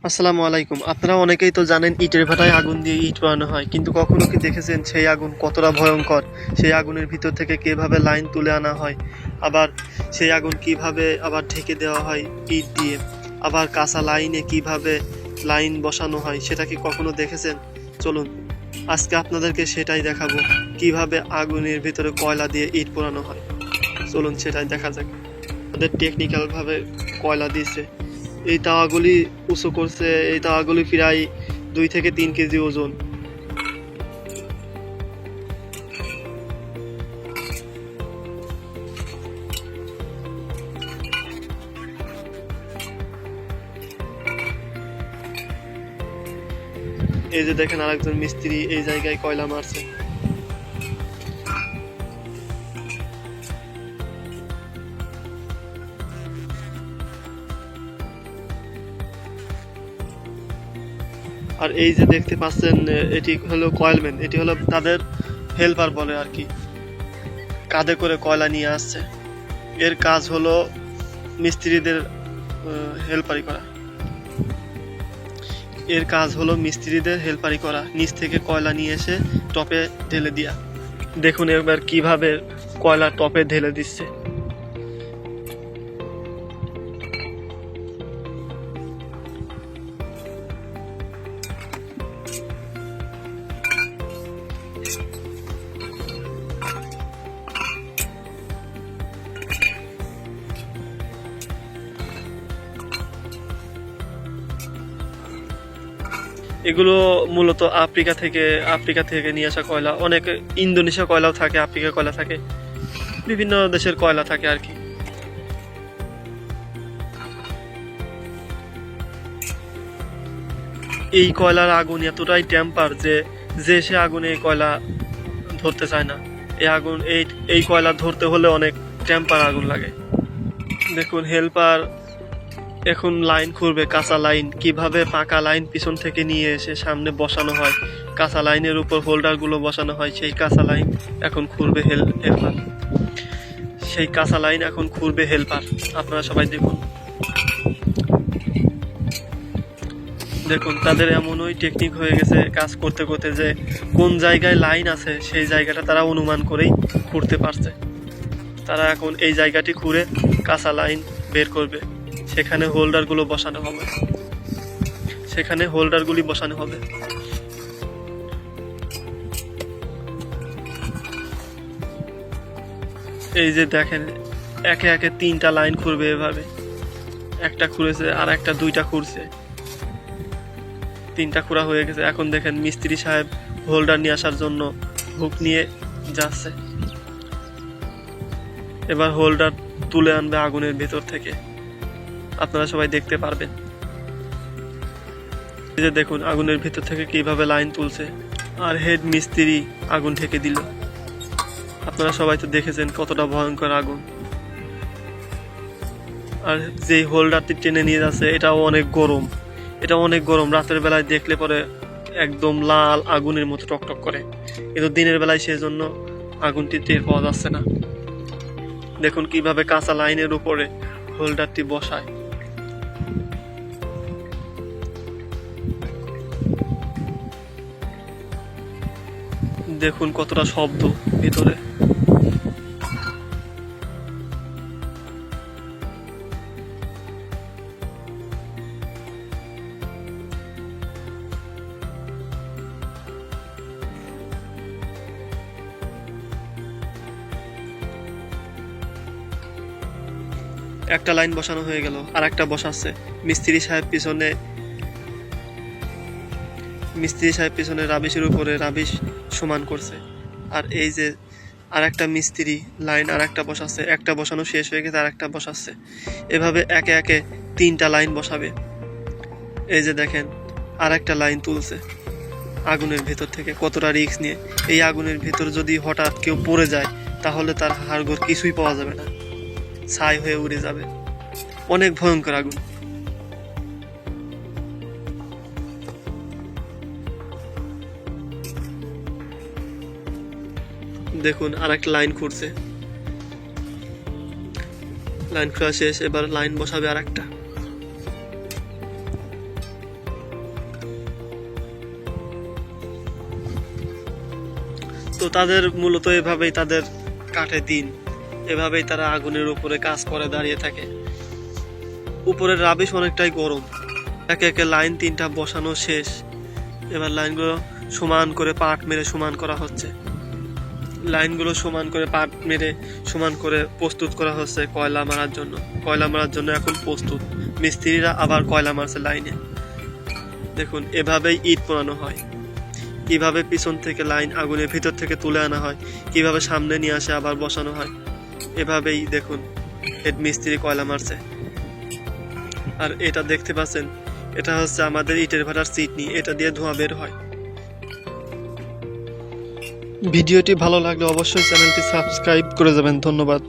আসসালামু আলাইকুম। আপনারা অনেকেই তো জানেন ইটের ভাটায় আগুন দিয়ে ইট পোড়ানো হয়, কিন্তু কখনো কি দেখেছেন সেই আগুন কতটা ভয়ঙ্কর? সেই আগুনের ভিতর থেকে কিভাবে লাইন তুলে আনা হয়, আবার সেই আগুন কিভাবে আবার ঢেকে দেওয়া হয় ইট দিয়ে, আবার কাঁচা লাইনে কিভাবে লাইন বসানো হয়, সেটা কি কখনো দেখেছেন? চলুন আজকে আপনাদেরকে সেটাই দেখাবো, কিভাবে আগুনের ভিতরে কয়লা দিয়ে ইট পোড়ানো হয়। চলুন সেটাই দেখা যাক। তাদের টেকনিক্যালভাবে কয়লা দিয়েছে, এই তাওয়াগুলি উঁচু করছে। এই তাওয়াগুলি প্রায় 2 থেকে 3 কেজি ওজন। এই যে দেখেন আরেকজন মিস্ত্রি এই জায়গায় কয়লা মারছে। আর এই যে দেখতে পাচ্ছেন, এটি হলো কয়েলম্যান, এটি হলো তাদের হেল্পার বলে আর কি, কাঁধে করে কয়লা নিয়ে আসছে। এর কাজ হলো মিস্ত্রিদের হেল্পারি করা। এর কাজ হলো মিস্ত্রিদের হেল্পারি করা, নিচ থেকে কয়লা নিয়ে এসে টপে ঢেলে দিয়া। দেখুন এবার কিভাবে কয়লা টপে ঢেলে দিচ্ছে। এগুলো মূলত আফ্রিকা থেকে নিয়ে আসা কয়লা। অনেক ইন্দোনেশিয়া কয়লাও থাকে, আফ্রিকা কয়লা থাকে, বিভিন্ন দেশের কয়লা থাকে আর কি। এই কয়লার আগুন এতটাই টেম্পার যে যে সে আগুনে এই কয়লা ধরতে চায় না। এই কয়লা ধরতে হলে অনেক টেম্পার আগুন লাগে। দেখুন হেল্পার এখন লাইন খুঁড়বে, কাঁচা লাইন। কিভাবে পাকা লাইন পিছন থেকে নিয়ে এসে সামনে বসানো হয়, কাঁচা লাইনের উপর হোল্ডারগুলো বসানো হয়, সেই কাঁচা লাইন এখন খুঁড়বে হেল্পার। সেই কাঁচা লাইন এখন খুঁড়বে হেল্পার। আপনারা সবাই দেখুন, দেখুন তাদের এমনই টেকনিক হয়ে গেছে কাজ করতে করতে, যে কোন জায়গায় লাইন আছে সেই জায়গাটা তারা অনুমান করেই খুঁড়তে পারছে। তারা এখন এই জায়গাটি খুঁড়ে কাঁচা লাইন বের করবে, সেখানে হোল্ডারগুলো বসানো হবে, সেখানে হোল্ডারগুলি বসানো হবে। এই যে দেখেন একে একে 3টা লাইন খুঁড়বে এভাবে। একটা খুঁড়েছে, আর একটা 2টা খুঁড়ছে, 3টা খুঁড়া হয়ে গেছে। এখন দেখেন মিস্ত্রি সাহেব হোল্ডার নিয়ে আসার জন্য হুক নিয়ে যাচ্ছে। এবার হোল্ডার তুলে আনবে আগুনের ভেতর থেকে, আপনারা সবাই দেখতে পারবেন। এই যে দেখুন আগুনের ভেতর থেকে কিভাবে লাইন তুলছে, আর হেড মিস্ত্রি আগুন ঢেকে দিল। আপনারা সবাই তো দেখেছেন কতটা ভয়ঙ্কর আগুন। আর যে হোল্ডারটি টেনে নিয়ে যাচ্ছে এটাও অনেক গরম, এটা অনেক গরম। রাতের বেলায় দেখলে পরে একদম লাল আগুনের মতো টকটক করে, কিন্তু দিনের বেলায় সেজন্য আগুনটি টের পাওয়া যাচ্ছে না। দেখুন কিভাবে কাঁচা লাইনের উপরে হোল্ডারটি বসায়। দেখুন কতটা শব্দ ভিতরে। একটা লাইন বসানো হয়ে গেল, আর একটা বসাচ্ছে। মিস্ত্রি সাহেব পিছনে রাবিশের উপরে রাবিশ সমান করছে। আর এই যে আর একটা মিস্ত্রি লাইন আর একটা বসাচ্ছে, একটা বসানো শেষ হয়ে গেছে, আর একটা বসাচ্ছে। এভাবে একে একে 3টা লাইন বসাবে। এই যে দেখেন আর একটা লাইন তুলছে আগুনের ভেতর থেকে, কতটা রিস্ক নিয়ে। এই আগুনের ভেতর যদি হঠাৎ কেউ পড়ে যায় তাহলে তার হাড়গোড় কিছুই পাওয়া যাবে না, ছাই হয়ে উড়ে যাবে। অনেক ভয়ঙ্কর আগুন। দেখুন আর একটা লাইন খুঁড়ছে, লাইন খোলা শেষ, এবার লাইন বসাবে আর একটা। তো তাদের মূলত এভাবেই তাদের কাটে দিন, এভাবেই তারা আগুনের উপরে কাজ করে দাঁড়িয়ে থাকে। উপরের রাবিশ অনেকটাই গরম। একে একে লাইন 3টা বসানো শেষ। এবার লাইনগুলো সমান করে পাট মেরে সমান করা হচ্ছে। লাইনগুলো সমান করে পাট মেরে সমান করে প্রস্তুত করা হচ্ছে কয়লা মারার জন্য। কয়লা মারার জন্য এখন প্রস্তুত। মিস্ত্রিরা আবার কয়লা মারছে লাইনে। দেখুন, এভাবেই ইট পোড়ানো হয়। কিভাবে পিছন থেকে লাইন আগুনের ভিতর থেকে তুলে আনা হয়, কিভাবে সামনে নিয়ে আসে আবার বসানো হয়, এভাবেই দেখুন হেড মিস্ত্রি কয়লা মারছে। আর এটা দেখতে পাচ্ছেন, এটা হচ্ছে আমাদের ইটের ভাটার চিটনি, এটা দিয়ে ধোঁয়া বের হয়। ভিডিওটি ভালো লাগলে অবশ্যই চ্যানেলটি সাবস্ক্রাইব করে যাবেন। ধন্যবাদ।